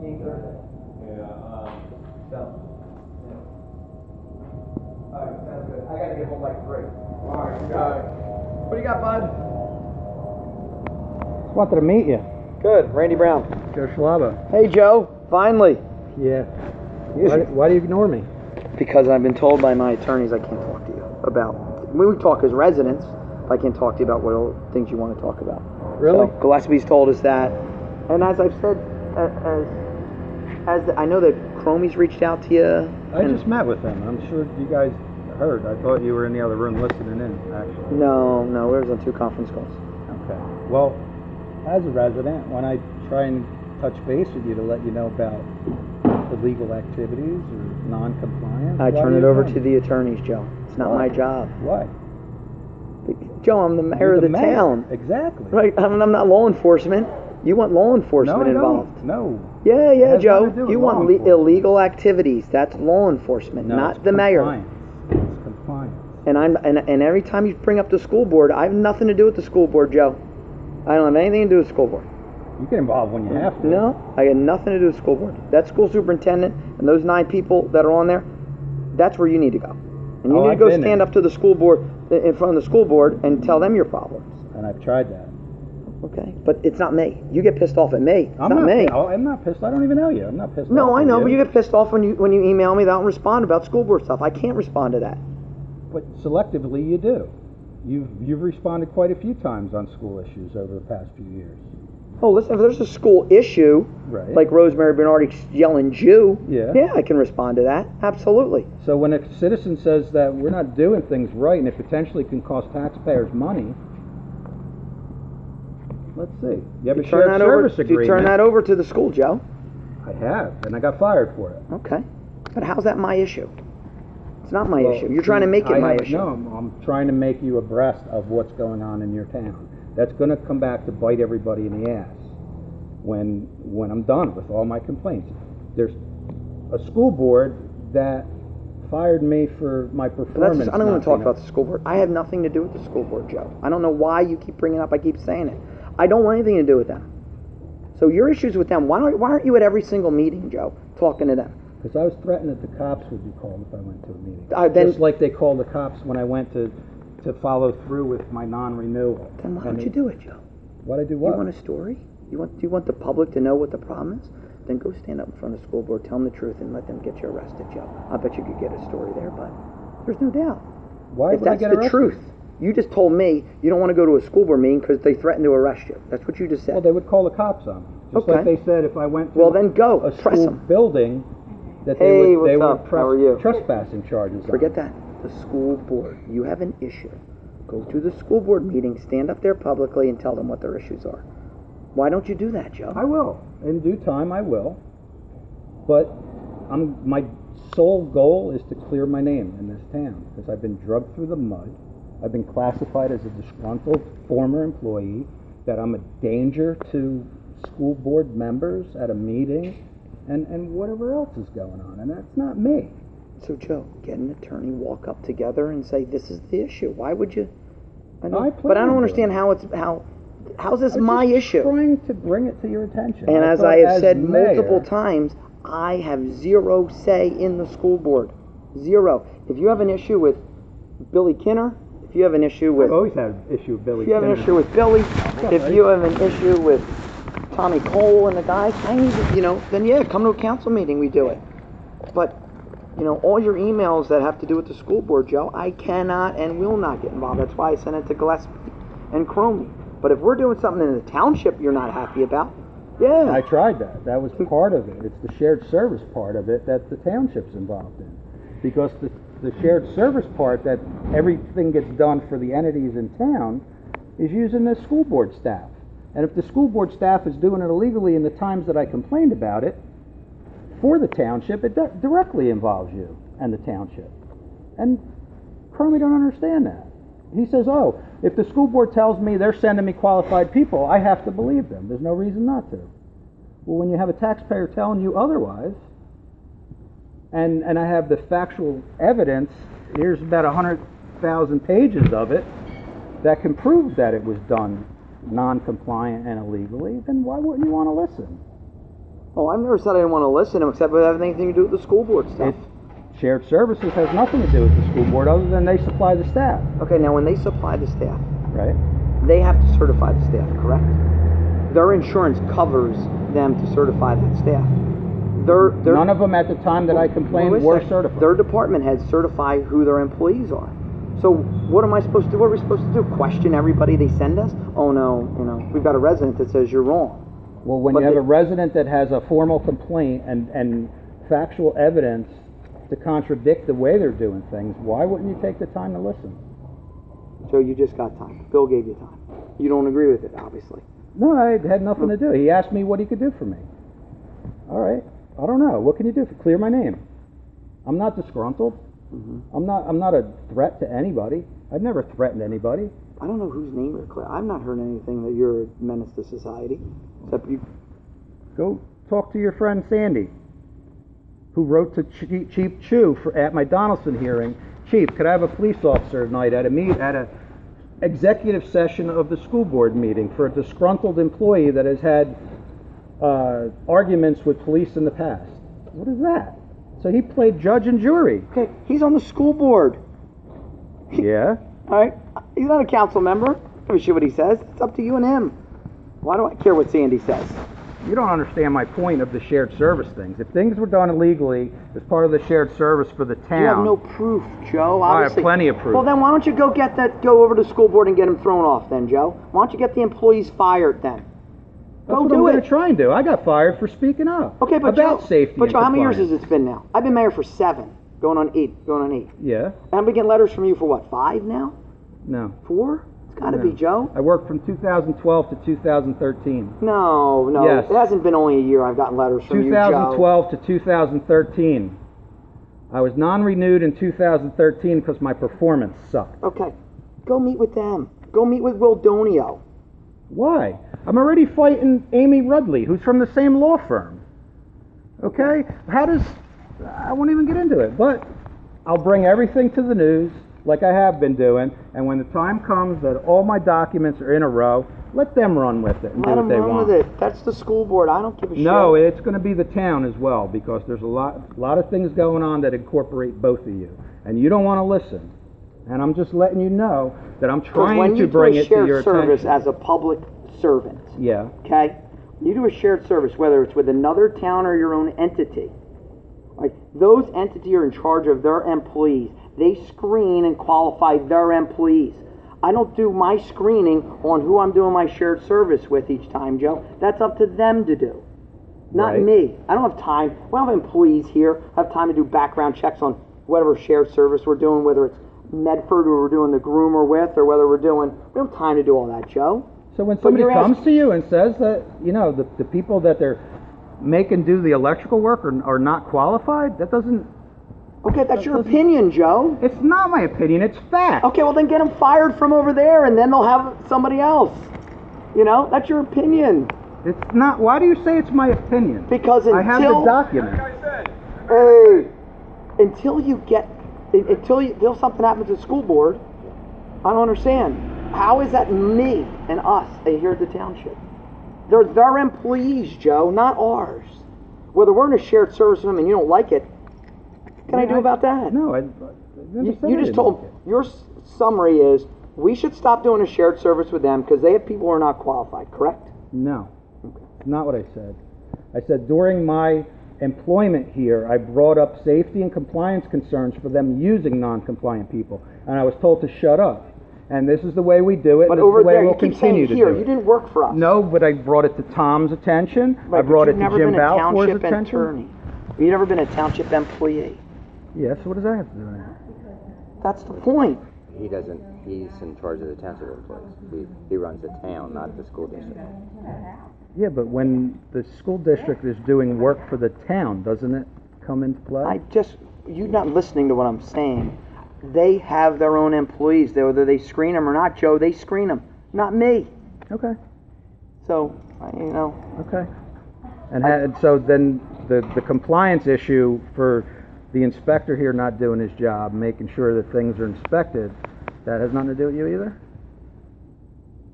King Thursday. Yeah, So, yeah. Alright, sounds good. I gotta get home by 3. Alright, you got it. What do you got, bud? Just wanted to meet you. Good, Randy Brown. Joe Schlaba. Hey, Joe. Finally. Yeah. Why do you ignore me? Because I've been told by my attorneys I can't talk to you about. When we talk as residents, I can't talk to you about what things you want to talk about. Really? So, Gillespie's told us that. And as I've said, I know that Chromie's reached out to you. I just met with them. I'm sure you guys heard. I thought you were in the other room listening in, actually. No, we were on 2 conference calls. Okay. Well, as a resident, when I try and touch base with you to let you know about illegal activities or non-compliance, I turn it over to the attorneys, Joe. It's not my job. Why? Joe, I'm the mayor of the town. Exactly. Right, I'm not law enforcement. You want law enforcement involved. No. Yeah, Joe. nothing to do with You law want enforcement. illegal activities. That's law enforcement, No, not it's the mayor. It's compliance. And every time you bring up the school board, I have nothing to do with the school board, Joe. I don't have anything to do with the school board. You get involved when you have to. No, I got nothing to do with the school board. That school superintendent and those 9 people that are on there, that's where you need to go. And you need to go stand up to the school board, in front of the school board, and tell them your problems. And I've tried that. Okay, but it's not me. You get pissed off at me. It's not me. I'm not pissed. I don't even know you. I'm not pissed off. No, I know, at but you get pissed off when you email me. They don't respond about school board stuff. I can't respond to that. But selectively, you do. You've responded quite a few times on school issues over the past few years. Oh, listen, if there's a school issue, Right. like Rosemary Bernardi yelling Jew, Yeah. I can respond to that. Absolutely. So when a citizen says that we're not doing things right and it potentially can cost taxpayers money, let's see. You have a shared service agreement. You turn that over to the school, Joe. I have, and I got fired for it. Okay. But how's that my issue? It's not my issue. You're trying to make it my issue. No, I'm trying to make you abreast of what's going on in your town. That's going to come back to bite everybody in the ass when I'm done with all my complaints. There's a school board that fired me for my performance. I don't want to talk about the school board. I have nothing to do with the school board, Joe. I don't know why you keep bringing it up. I keep saying it. I don't want anything to do with them. So your issue's with them. Why aren't you at every single meeting, Joe, talking to them? Because I was threatened that the cops would be called if I went to a meeting. Just like they called the cops when I went to follow through with my non-renewal. Then why don't you do it, Joe? Why'd I do what? You want a story? Do you want the public to know what the problem is? Then go stand up in front of the school board, tell them the truth, and let them get you arrested, Joe. I bet you could get a story there, but there's no doubt. Why if would I that's get the arrested? truth, you just told me you don't want to go to a school board meeting because they threatened to arrest you. That's what you just said. Well, they would call the cops on me. Just like they said if I went to then go. a Press school them. building, that Hey, they what's would up? How are you? trespassing charges Forget on. that. The school board. You have an issue. Go to the school board meeting, stand up there publicly, and tell them what their issues are. Why don't you do that, Joe? I will. In due time, I will. But my sole goal is to clear my name in this town because I've been drugged through the mud. I've been classified as a disgruntled former employee, that I'm a danger to school board members at a meeting, and whatever else is going on. And that's not me. So, Joe, get an attorney, walk up together, and say, "This is the issue." Why would you? But I don't understand how's this my issue? I'm trying to bring it to your attention. And as I have said multiple times, I have zero say in the school board. Zero. If you have an issue with Billy Kinner, if you have an issue with... I've always had an issue with Billy If you have an Kinner. issue with Billy, if you have an issue with Tommy Cole and the guys, I need to, then yeah, come to a council meeting, we do it. But, all your emails that have to do with the school board, Joe, I cannot and will not get involved. That's why I sent it to Gillespie and Cromie. But if we're doing something in the township you're not happy about, yeah. I tried that. That was part of it. It's the shared service part of it that the township's involved in. Because the shared service part, that everything gets done for the entities in town, is using the school board staff. And if the school board staff is doing it illegally in the times that I complained about it, for the township, it directly involves you and the township. And Cromie don't understand that. He says, oh, if the school board tells me they're sending me qualified people, I have to believe them. There's no reason not to. Well, when you have a taxpayer telling you otherwise, and I have the factual evidence, here's about 100,000 pages of it, that can prove that it was done non-compliant and illegally, then why wouldn't you want to listen? Oh, I've never said I didn't want to listen to them, except it have anything to do with the school board stuff. Shared services has nothing to do with the school board other than they supply the staff, Okay, now when they supply the staff, right? they have to certify the staff, correct? Their insurance covers them to certify that staff. None of them at the time that I complained were certified. Their department heads certify who their employees are. So what am I supposed to do? What are we supposed to do? Question everybody they send us? Oh no, we've got a resident that says you're wrong. Well, when you have a resident that has a formal complaint and factual evidence to contradict the way they're doing things, why wouldn't you take the time to listen? Joe, you just got time. Bill gave you time. You don't agree with it, obviously. No, it had nothing to do. He asked me what he could do for me. All right, I don't know. What can you do to clear my name? I'm not disgruntled. Mm-hmm. I'm not a threat to anybody. I've never threatened anybody. I don't know whose name you're clear. I've not heard anything that you're a menace to society. Except you. Go talk to your friend Sandy, who wrote to Chief Chu at my Donaldson hearing. Chief, could I have a police officer tonight at a executive session of the school board meeting for a disgruntled employee that has had arguments with police in the past? What is that? So he played judge and jury. Okay, he's on the school board. Yeah. All right, he's not a council member. I don't shit what he says. It's up to you and him. Why do I care what Sandy says? You don't understand my point of the shared service things. If things were done illegally as part of the shared service for the town... You have no proof, Joe. Obviously. I have plenty of proof. Well, then why don't you go over to the school board and get him thrown off then, Joe? Why don't you get the employees fired then? That's what I'm going to try and do. I got fired for speaking up. Okay, but about Joe, safety. But Joe, how many years has it been now? I've been mayor for 7, going on 8. Yeah. And I've been getting letters from you for what, 5 now? No. 4? It's got to be, Joe. I worked from 2012 to 2013. No. Yes. It hasn't been only a year I've gotten letters from you, Joe. 2012 to 2013. I was non-renewed in 2013 because my performance sucked. Okay. Go meet with them. Go meet with Will Donio. Why? I'm already fighting Amy Rudley, who's from the same law firm. Okay? I won't even get into it, but I'll bring everything to the news like I have been doing, and when the time comes that all my documents are in a row, let them run with it and do what they want. Let them run with it. That's the school board. I don't give a shit. No, it's going to be the town as well, because there's a lot of things going on that incorporate both of you, and you don't want to listen. And I'm just letting you know that I'm trying to bring it to your attention. When you do a shared service as a public servant, yeah, okay, you do a shared service, whether it's with another town or your own entity, like those entities are in charge of their employees. They screen and qualify their employees. I don't do my screening on who I'm doing my shared service with each time, Joe. That's up to them to do, not me. I don't have time. We don't have employees here. I have time to do background checks on whatever shared service we're doing, whether it's Medford or we're doing the groomer with, or whether we don't have time to do all that, Joe. So when somebody comes to you and says that, the people that they're making do the electrical work are not qualified, that doesn't... Okay, that's your opinion, Joe. It's not my opinion, it's fact. Okay, well then get them fired from over there and then they'll have somebody else. That's your opinion. It's not. Why do you say it's my opinion? Because I have the document. Hey, until something happens at the school board, I don't understand. How is that me and us here at the township? They're their employees, Joe, not ours. Whether we're in a shared service with them and you don't like it, what can I do about that? No, you just told, your summary is, we should stop doing a shared service with them because they have people who are not qualified, correct? No, not what I said. I said during my employment here, I brought up safety and compliance concerns for them using non-compliant people, and I was told to shut up. And this is the way we do it. But this over is the way there, we'll you keep continue saying here, to do you it. didn't work for us. No, but I brought it to Tom's attention. Right, I brought it to Jim Balfour's attention. attention. You've never been a township employee. Yes, what does that have to do with it? That's the point. He's in charge of the township employees. He runs the town, not the school district. Yeah, but when the school district is doing work for the town, doesn't it come into play? You're not listening to what I'm saying. They have their own employees. Whether they screen them or not, Joe, they screen them. Not me. Okay. So, Okay. And so then the compliance issue for the inspector here not doing his job, making sure that things are inspected, that has nothing to do with you either?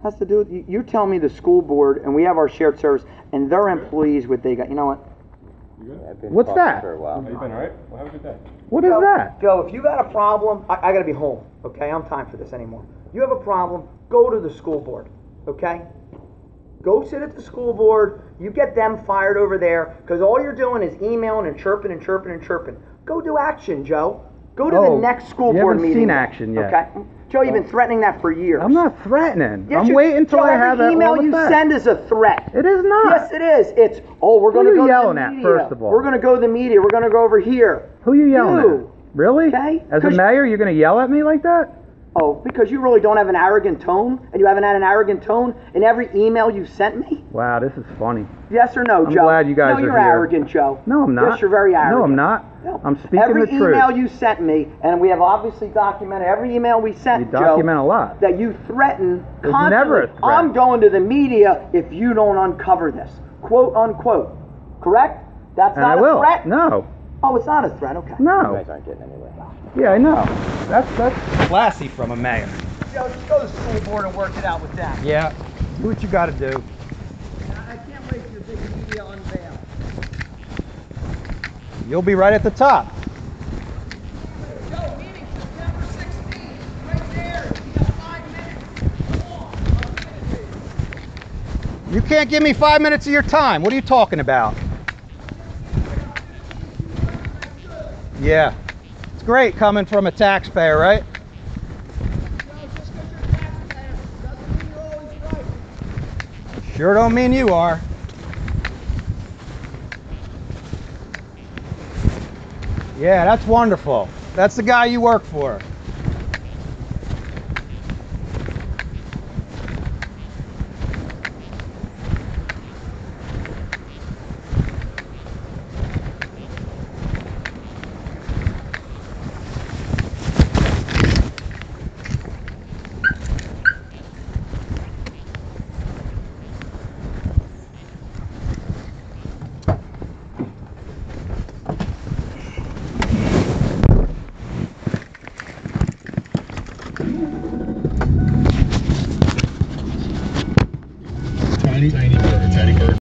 Has to do with, you're telling me the school board, and we have our shared service, and their employees, what they got. You know what? I've been What's talking that? For a while. You been all right? Well, have a good day. What is Joe, that? Joe, if you got a problem, I gotta be home, okay? I don't have time for this anymore. You have a problem, go to the school board, okay? Go sit at the school board, you get them fired over there, because all you're doing is emailing and chirping and chirping and chirping. Go do action, Joe. Go to the Oh, next school you board haven't meeting. seen action yet. Okay? Joe, you've been threatening that for years. I'm not threatening. Yes, I'm you- waiting until Joe, I have every it all email you effect. send is a threat. It is not. Yes, it is. It's, oh, we're Who going to you go to yelling the at, media. first of all? We're going to go to the media. We're going to go over here. Who you yelling You. at? Really? Okay? As a 'Cause- mayor, you're going to yell at me like that? Oh, because you really don't have an arrogant tone, and you haven't had an arrogant tone in every email you sent me? Wow, this is funny. Yes or no, I'm Joe? glad you guys no, are you're here. arrogant, Joe. No, I'm not. Yes, you're very arrogant. No, I'm not. No. I'm speaking every the truth. email you sent me, and we have obviously documented every email we sent, You document Joe, a lot. that you threaten There's constantly. never a threat. I'm going to the media if you don't uncover this. Quote, unquote. Correct? That's And not I a will. threat? No. Oh, it's not a threat. Okay. You No. guys aren't getting anywhere. Yeah, I know. That's classy from a mayor. Joe, just go to the school board and work it out with them. Yeah. Do what you got to do. I can't wait for your big media unveil. You'll be right at the top. Joe, meeting September 16th, right there. You got 5 minutes. Come on, I'll give it to you. You can't give me 5 minutes of your time. What are you talking about? Yeah. It's great coming from a taxpayer, right? Sure don't mean you are. Yeah, that's wonderful. That's the guy you work for.